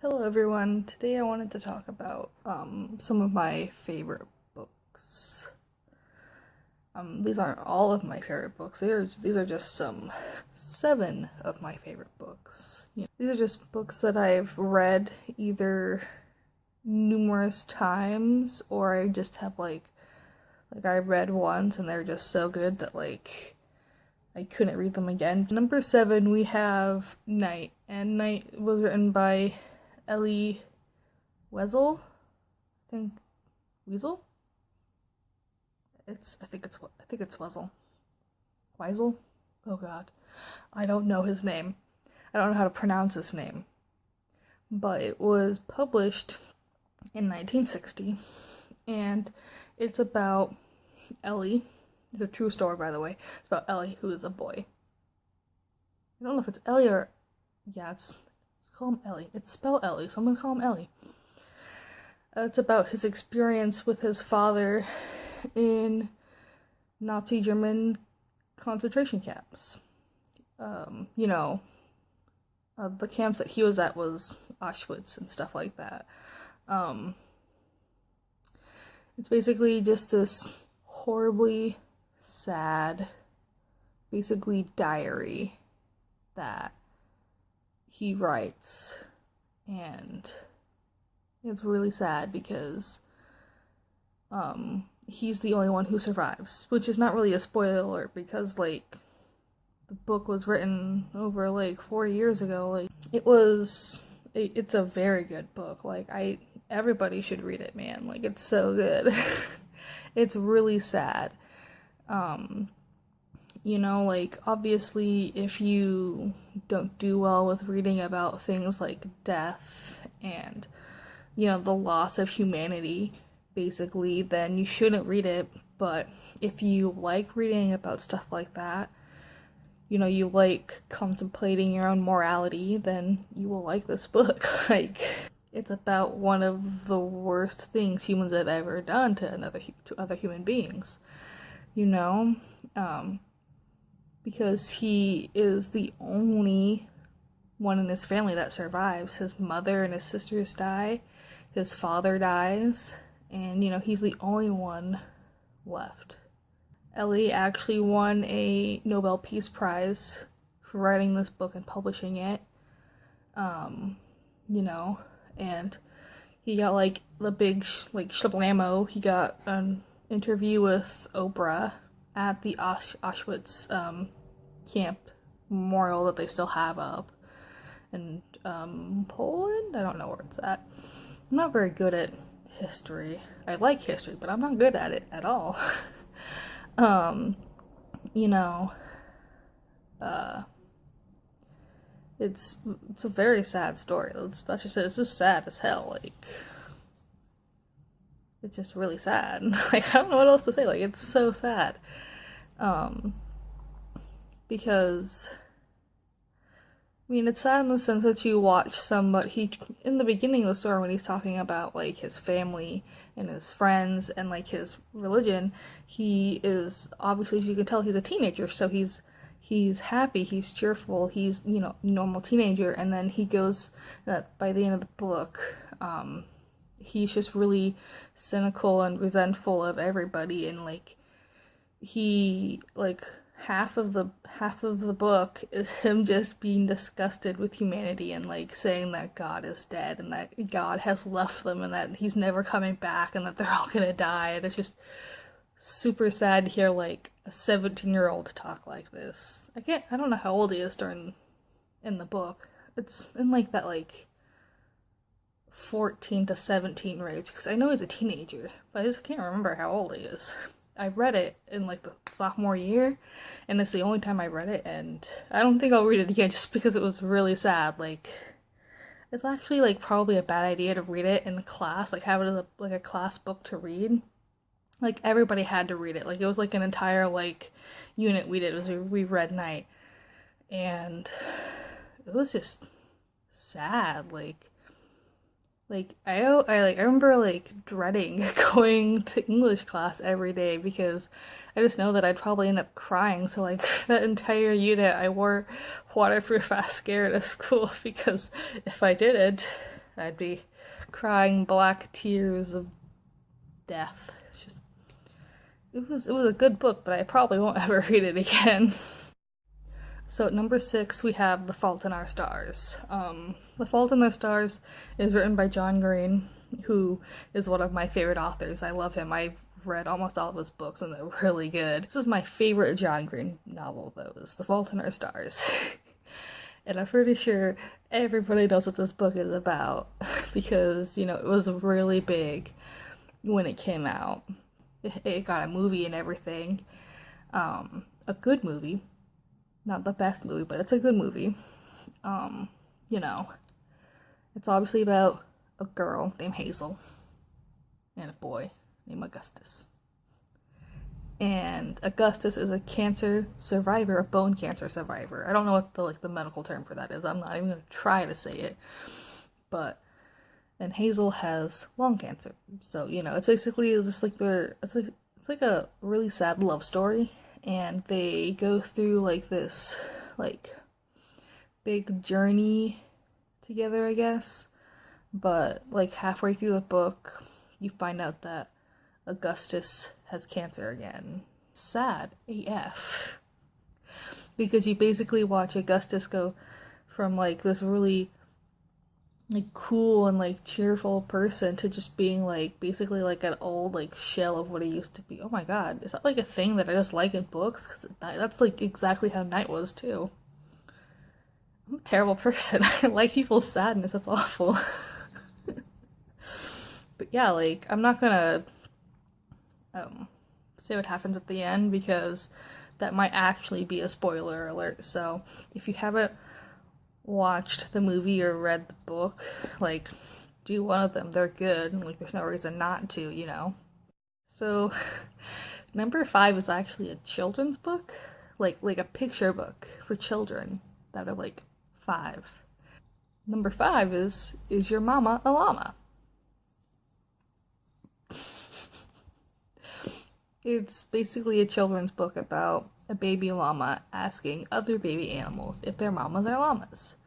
Hello everyone. Today I wanted to talk about some of my favorite books. These aren't all of my favorite books. These are just 7 of my favorite books. These are just books that I've read either numerous times or I just have like I read once and they're just so good that I couldn't read them again. Number 7 we have Night, and Night was written by Elie Wiesel. Weasel? I think it's Wiesel. Weisel? Oh god. I don't know his name. I don't know how to pronounce his name. But it was published in 1960 and it's about Ellie. It's a true story, by the way. It's about Ellie, who is a boy. I don't know if it's Ellie or let's call him Ellie. It's spelled Ellie, so I'm gonna call him Ellie. It's about his experience with his father in Nazi German concentration camps. The camps that he was at was Auschwitz and stuff like that. It's basically just this horribly sad, basically diary that he writes, and it's really sad because he's the only one who survives, which is not really a spoiler because the book was written over 40 years ago. It's a very good book. Everybody should read it, man. It's so good. It's really sad. Obviously, if you don't do well with reading about things like death and, the loss of humanity, basically, then you shouldn't read it. But if you like reading about stuff like that, you like contemplating your own morality, then you will like this book. It's about one of the worst things humans have ever done to other human beings, because he is the only one in his family that survives. His mother and his sisters die, his father dies, and he's the only one left. Ellie actually won a Nobel Peace Prize for writing this book and publishing it. And he got the big shablammo. He got an interview with Oprah at the Auschwitz camp memorial that they still have up in Poland. I don't know where it's at. I'm not very good at history. I like history, but I'm not good at it at all. It's a very sad story. That's just it. It's just sad as hell. It's just really sad. I don't know what else to say. It's so sad. Because it's sad in the sense that you watch in the beginning of the story when he's talking about his family and his friends and his religion, he is obviously, as you can tell, he's a teenager, so he's happy, he's cheerful, he's normal teenager, and then he goes that by the end of the book, he's just really cynical and resentful of everybody, and he half of the book is him just being disgusted with humanity and saying that God is dead and that God has left them and that he's never coming back and that they're all gonna die. And it's just super sad to hear a 17-year-old talk like this. I don't know how old he is in the book. It's in that 14 to 17 range, because I know he's a teenager, but I just can't remember how old he is. I read it in the sophomore year, and it's the only time I read it, and I don't think I'll read it again just because it was really sad. It's actually probably a bad idea to read it in class, have it as a class book to read. Everybody had to read it. It was an entire unit we did. We read Night, and it was just sad. I remember dreading going to English class every day because I just know that I'd probably end up crying. So that entire unit I wore waterproof mascara to school because if I didn't, I'd be crying black tears of death. It was a good book, but I probably won't ever read it again. So at number 6, we have The Fault in Our Stars. The Fault in Our Stars is written by John Green, who is one of my favorite authors. I love him. I've read almost all of his books, and they're really good. This is my favorite John Green novel, though, is The Fault in Our Stars. And I'm pretty sure everybody knows what this book is about, because, you know, it was really big when it came out. It got a movie and everything. A good movie. Not the best movie, but it's a good movie. You know, it's obviously about a girl named Hazel and a boy named Augustus. And Augustus is a cancer survivor, a bone cancer survivor. I don't know what the medical term for that is. I'm not even gonna try to say it. And Hazel has lung cancer. So, you know, it's basically just like it's like a really sad love story. And they go through like this like big journey together, I guess. But like halfway through the book, you find out that Augustus has cancer again. Sad AF. Because you basically watch Augustus go from like this really like cool and like cheerful person to just being like basically like an old like shell of what he used to be. Oh my god, is that like a thing that I just like in books? Because that's like exactly how Night was too. I'm a terrible person. I like people's sadness. That's awful. But yeah, like I'm not gonna say what happens at the end, because that might actually be a spoiler alert. So if you haven't watched the movie or read the book, like, do one of them. They're good. Like, there's no reason not to, you know. So number 5 is actually a children's book, like a picture book for children that are like 5. Number 5 is Your Mama a Llama? It's basically a children's book about a baby llama asking other baby animals if their mamas are llamas.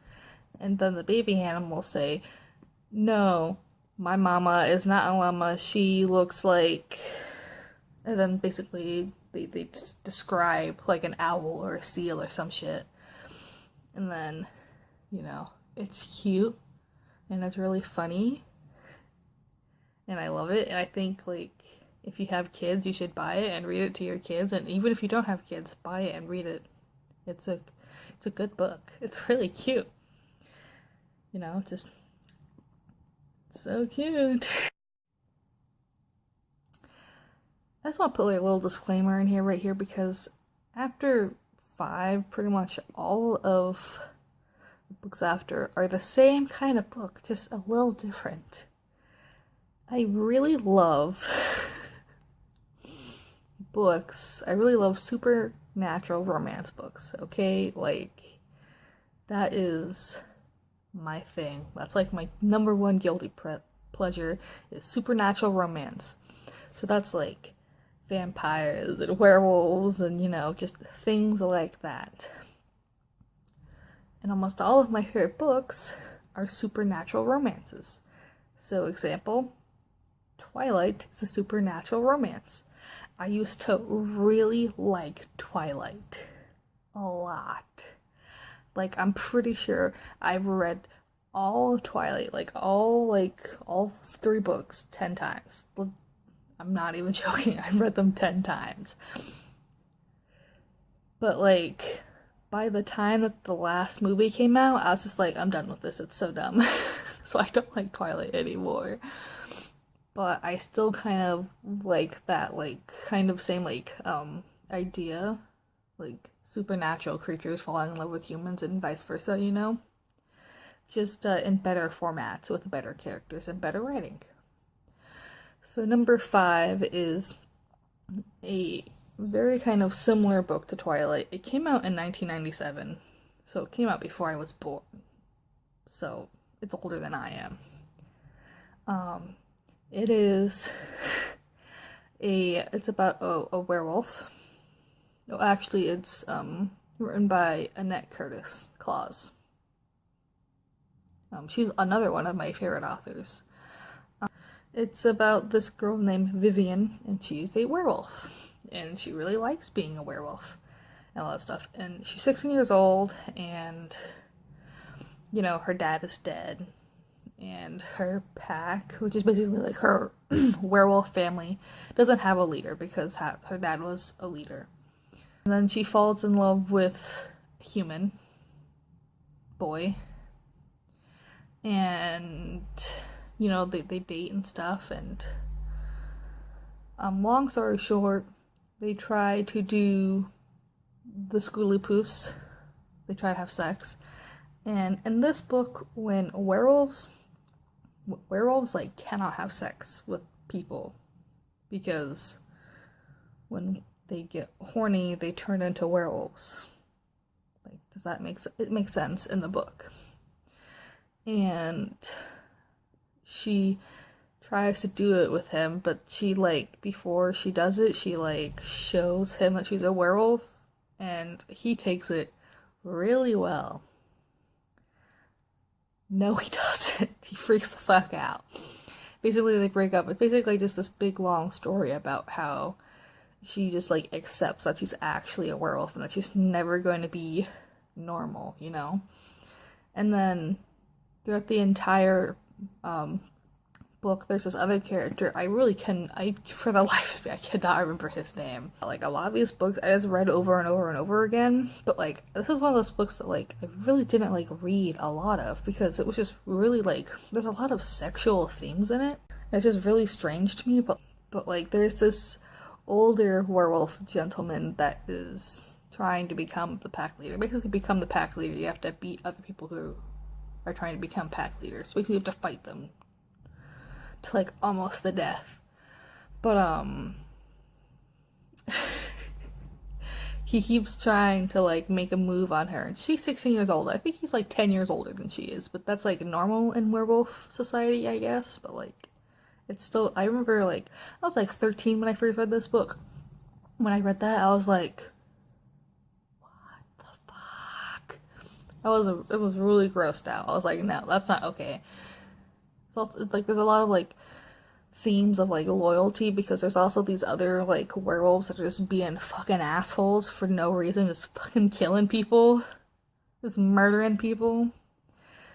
And then the baby animals say, no, my mama is not a llama, she looks like... And then basically they describe like an owl or a seal or some shit. And then, you know, it's cute and it's really funny. And I love it. And I think like if you have kids, you should buy it and read it to your kids. And even if you don't have kids, buy it and read it. It's a good book. It's really cute. You know, just so cute. I just want to put like a little disclaimer in here right here, because after 5, pretty much all of the books after are the same kind of book, just a little different. I really love books. I really love supernatural romance books, okay? Like, that is my thing. That's like my number one guilty pleasure is supernatural romance. So that's like vampires and werewolves and, you know, just things like that. And almost all of my favorite books are supernatural romances. So example, Twilight is a supernatural romance. I used to really like Twilight a lot. Like, I'm pretty sure I've read all of Twilight, all 3 books 10 times. I'm not even joking, I've read them 10 times. But like, by the time that the last movie came out, I was just like, I'm done with this, it's so dumb. So I don't like Twilight anymore. But I still kind of like that, like, kind of same, like, idea. Like, supernatural creatures falling in love with humans and vice versa, you know? Just in better formats with better characters and better writing. So number 5 is a very kind of similar book to Twilight. It came out in 1997, so it came out before I was born. So it's older than I am. It's about a werewolf. No, actually, it's written by Annette Curtis Claus. She's another one of my favorite authors. It's about this girl named Vivian, and she's a werewolf. And she really likes being a werewolf and all that stuff. And she's 16 years old, and, you know, her dad is dead. And her pack, which is basically like her werewolf family, doesn't have a leader because her dad was a leader. And then she falls in love with a human boy. And, you know, they date and stuff. And long story short, they try to do the schooly poofs. They try to have sex. And in this book, when werewolves like cannot have sex with people because when they get horny they turn into werewolves. Like, does that make sense? It makes sense in the book. And she tries to do it with him, but she, like, before she does it, she, like, shows him that she's a werewolf, and he takes it really well. No, he doesn't. He freaks the fuck out. Basically, they break up. It's basically just this big long story about how she just, like, accepts that she's actually a werewolf and that she's never going to be normal, you know? And then throughout the entire book, there's this other character. For the life of me, I cannot remember his name. Like, a lot of these books I just read over and over and over again, but, like, this is one of those books that, like, I really didn't, like, read a lot of, because it was just really, like, there's a lot of sexual themes in it. It's just really strange to me, but like, there's this older werewolf gentleman that is trying to become the pack leader. Basically, to become the pack leader, you have to beat other people who are trying to become pack leaders. So basically, you have to fight them to, like, almost the death. But he keeps trying to, like, make a move on her, and she's 16 years old. I think he's like 10 years older than she is, but that's, like, normal in werewolf society, I guess. But, like, it's still, I remember, like, I was like 13 when I first read this book. When I read that, I was like, what the fuck? It was really grossed out. I was like, no, that's not okay. So it's like, there's a lot of, like, themes of, like, loyalty, because there's also these other, like, werewolves that are just being fucking assholes for no reason, just fucking killing people, just murdering people.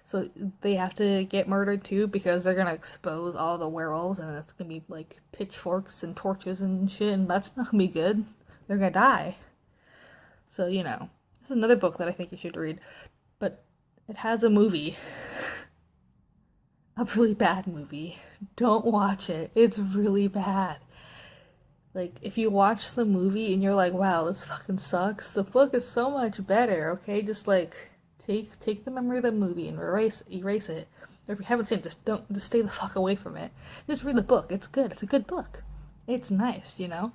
So they have to get murdered too, because they're gonna expose all the werewolves, and it's gonna be, like, pitchforks and torches and shit, and that's not gonna be good. They're gonna die. So, you know, this is another book that I think you should read, but it has a movie. A really bad movie. Don't watch it. It's really bad. Like, if you watch the movie and you're like, wow, this fucking sucks, the book is so much better, okay? Just, like, take the memory of the movie and erase it. Or if you haven't seen it, just stay the fuck away from it. Just read the book. It's good. It's a good book. It's nice, you know?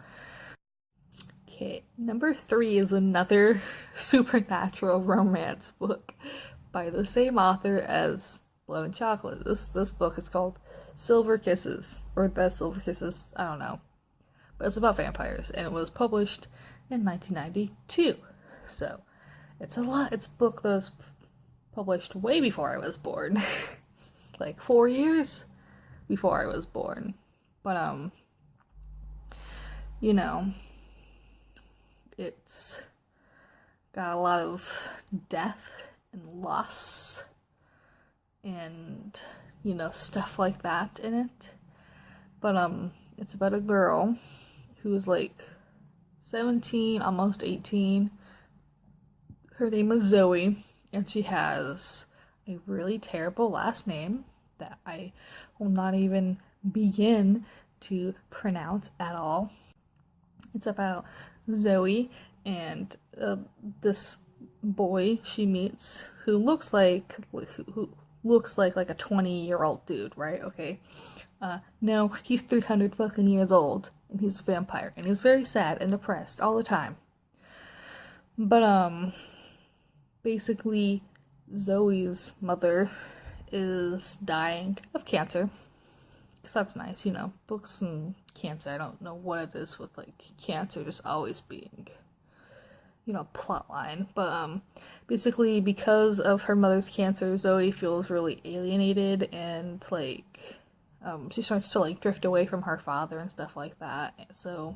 Okay, number 3 is another supernatural romance book by the same author as Blood and Chocolate. This book is called Silver Kisses, or The Silver Kisses, I don't know. But it's about vampires, and it was published in 1992. So, it's a book that was published way before I was born. Like 4 years before I was born. But, you know, it's got a lot of death and loss and, you know, stuff like that in it. But, it's about a girl who's, like, 17, almost 18. Her name is Zoe, and she has a really terrible last name that I will not even begin to pronounce at all. It's about Zoe and this boy she meets who looks like like a 20-year-old dude, right? Okay. No, he's 300 fucking years old, and he's a vampire, and he's very sad and depressed all the time. But, basically, Zoe's mother is dying of cancer. Because that's nice, you know, books and cancer. I don't know what it is with, like, cancer just always being, plot line. But basically, because of her mother's cancer, Zoe feels really alienated, and like she starts to like drift away from her father and stuff like that. So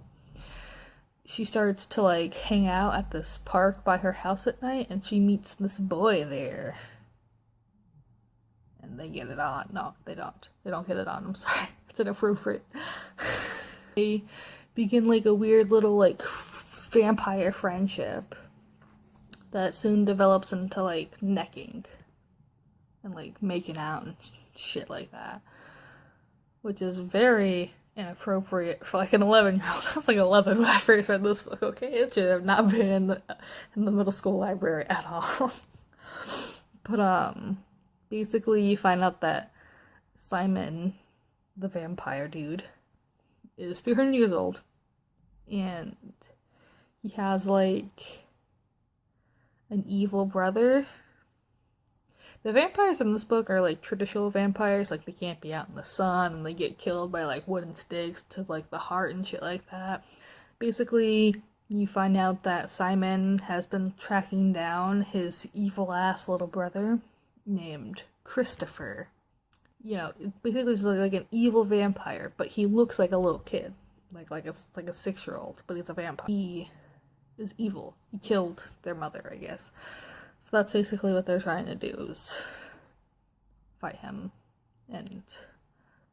she starts to like hang out at this park by her house at night, and she meets this boy there. And they get it on. No, they don't. They don't get it on. I'm sorry. It's inappropriate. They begin like a weird little like vampire friendship that soon develops into like necking and like making out and shit like that, which is very inappropriate for like an 11-year-old. I was like 11 when I first read this book. Okay, it should have not been in the middle school library at all. But basically you find out that Simon, the vampire dude, is 300 years old, and he has like an evil brother. The vampires in this book are like traditional vampires, like they can't be out in the sun and they get killed by like wooden stakes to like the heart and shit like that. Basically, you find out that Simon has been tracking down his evil ass little brother named Christopher. Basically he's like an evil vampire, but he looks like a little kid, like a 6-year-old, but he's a vampire. He is evil. He killed their mother, I guess. So that's basically what they're trying to do, is fight him and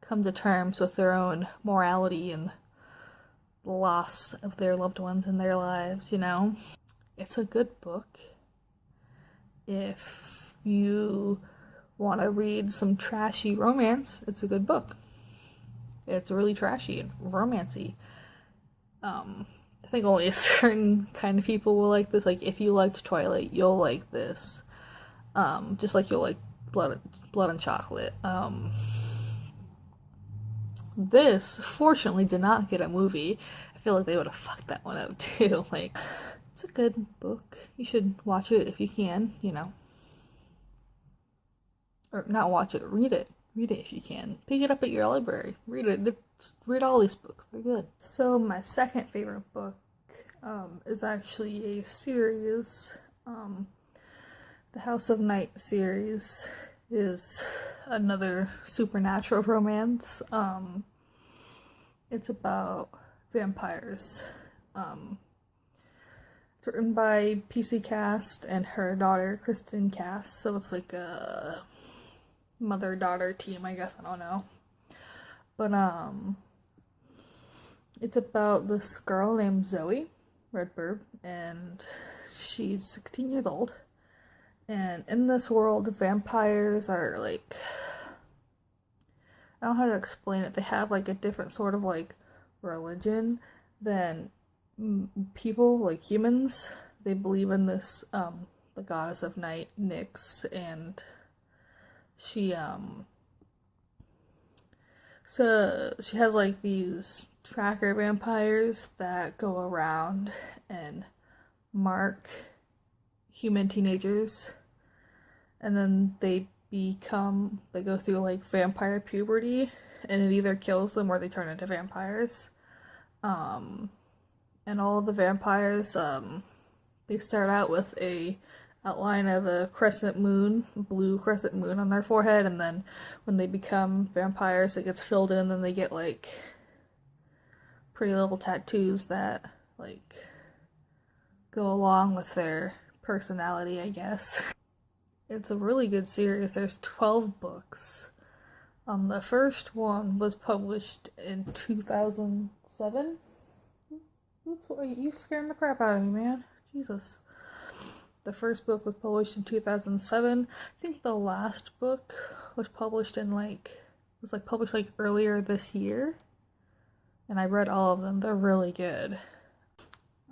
come to terms with their own morality and the loss of their loved ones in their lives, It's a good book. If you want to read some trashy romance, it's a good book. It's really trashy and romancy. I think only a certain kind of people will like this. Like, if you liked Twilight, you'll like this. Just like you'll like Blood and Chocolate. This, fortunately, did not get a movie. I feel like they would have fucked that one up, too. Like, it's a good book. You should watch it if you can, Or not watch it, read it. Read it if you can. Pick it up at your library. Read it. Read all these books. They're good. So my second favorite book is actually a series. The House of Night series is another supernatural romance. It's about vampires. It's written by PC Cast and her daughter Kristen Cast, so it's like a mother-daughter team, I guess. I don't know. But it's about this girl named Zoe Redbird, and she's 16 years old. And in this world, vampires are like, I don't know how to explain it. They have like a different sort of like religion than people, like humans. They believe in this the goddess of night, Nyx, and she so she has like these tracker vampires that go around and mark human teenagers, and then they go through like vampire puberty, and it either kills them or they turn into vampires. And all of the vampires, they start out with a outline of a crescent moon, blue crescent moon on their forehead, and then when they become vampires, it gets filled in, and then they get like pretty little tattoos that like go along with their personality, I guess. It's a really good series. There's 12 books. The first one was published in 2007. You scaring the crap out of me, man. Jesus. The first book was published in 2007. I think the last book was published published earlier this year. And I read all of them. They're really good.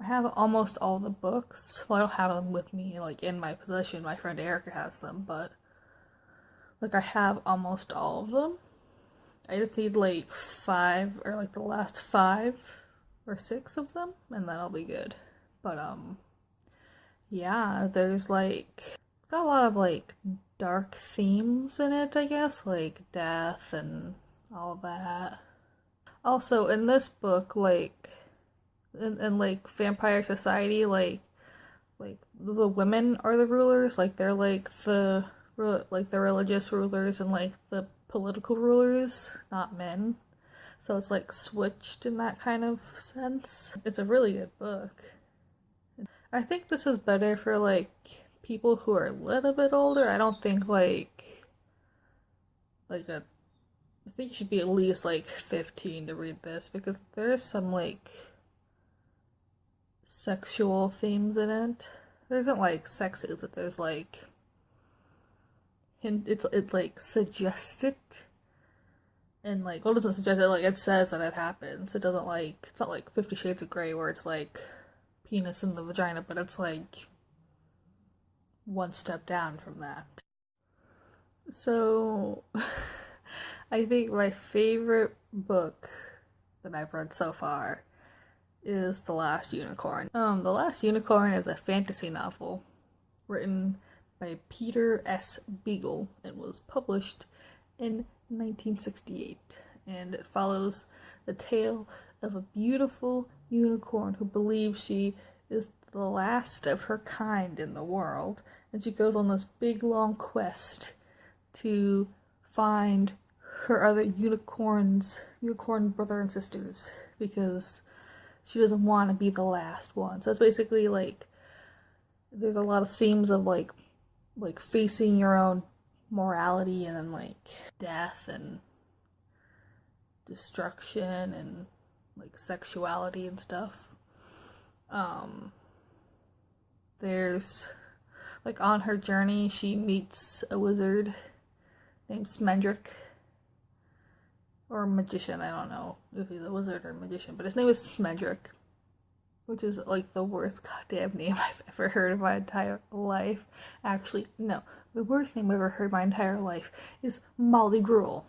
I have almost all the books. Well, I don't have them with me, like, in my possession. My friend Erica has them, but like, I have almost all of them. I just need like 5, or like the last 5 or 6 of them, and then I'll be good. But yeah, there's like, it's got a lot of like dark themes in it, I guess, like death and all that. Also, in this book, like in like Vampire Society, like like the women are the rulers, like they're like the religious rulers and like the political rulers, not men. So it's like switched in that kind of sense. It's a really good book. I think this is better for like people who are a little bit older. I don't think I think you should be at least like 15 to read this because there's some like sexual themes in it. There isn't like sexes, but there's like it like suggests it. And like, well, it doesn't suggest it, like it says that it happens. It doesn't like, it's not like 50 Shades of Grey where it's like penis in the vagina, but it's like one step down from that. So I think my favorite book that I've read so far is The Last Unicorn. The Last Unicorn is a fantasy novel written by Peter S. Beagle and was published in 1968, and it follows the tale of a beautiful unicorn who believes she is the last of her kind in the world, and she goes on this big long quest to find her other unicorn brother and sisters, because she doesn't want to be the last one. So it's basically like there's a lot of themes of like facing your own morality and then like death and destruction and like sexuality and stuff. There's like on her journey she meets a wizard named Smendrick, or a magician, I don't know if he's a wizard or a magician, but his name is Smendrick, which is like the worst goddamn name I've ever heard in my entire life. Actually, no. The worst name I've ever heard in my entire life is Molly Gruel,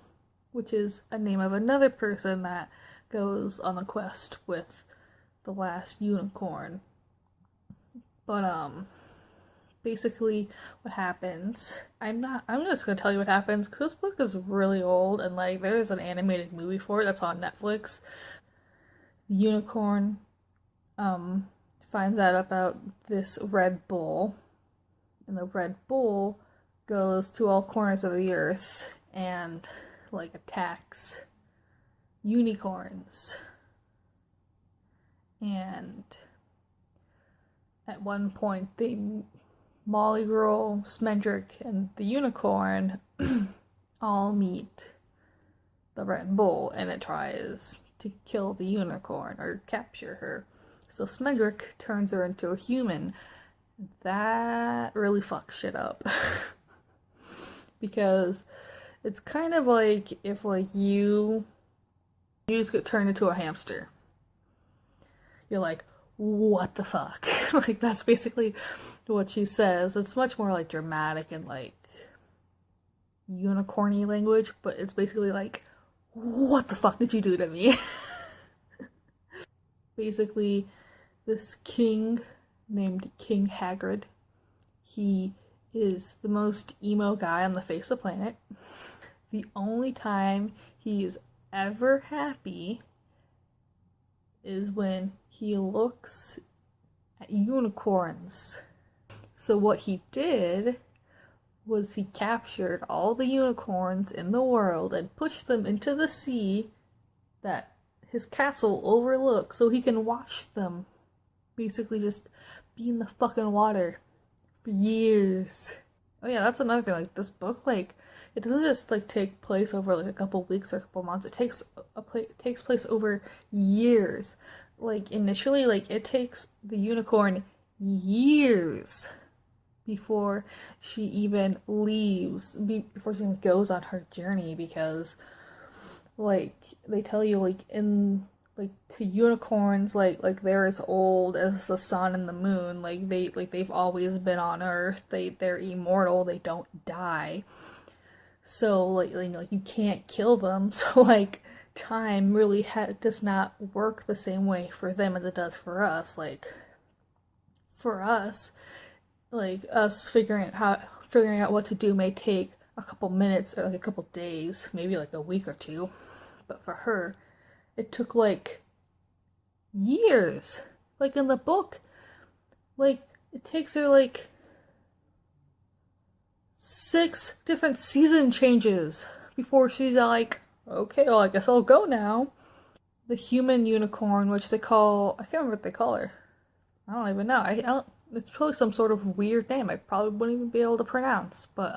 which is a name of another person that goes on the quest with the last unicorn. But, basically what happens, I'm just gonna tell you what happens, because this book is really old, and like, there's an animated movie for it that's on Netflix. The unicorn, finds out about this Red Bull, and the Red Bull goes to all corners of the earth and like attacks unicorns. And at one point Molly Gruel, Smendrick, and the unicorn all meet the Red Bull, and it tries to kill the unicorn or capture her. So Smendrick turns her into a human. That really fucks shit up. Because it's kind of like if like you just get turned into a hamster. You're like, what the fuck? Like, that's basically what she says. It's much more like dramatic and like unicorny language, but it's basically like, what the fuck did you do to me? Basically, this king named King Hagrid, he is the most emo guy on the face of the planet. The only time he's ever happy is when he looks at unicorns. So what he did was he captured all the unicorns in the world and pushed them into the sea that his castle overlooks so he can watch them basically just be in the fucking water for years. Oh yeah, that's another thing. Like, this book, like, it doesn't just like take place over like a couple weeks or a couple months. It takes place over years. Like, initially, like, it takes the unicorn years before she even leaves, before she even goes on her journey, because like they tell you like in like to unicorns like they're as old as the sun and the moon. Like they've always been on Earth. They're immortal. They don't die. So like you can't kill them. So like time really does not work the same way for them as it does for us. Like for us, like us figuring out what to do may take a couple minutes or like a couple days, maybe like a week or two. But for her, it took like years. Like in the book, like it takes her like 6 different season changes before she's like, okay, well, I guess I'll go now. The human unicorn, which they call, I can't remember what they call her. I don't even know. I don't, it's probably some sort of weird name I probably wouldn't even be able to pronounce, but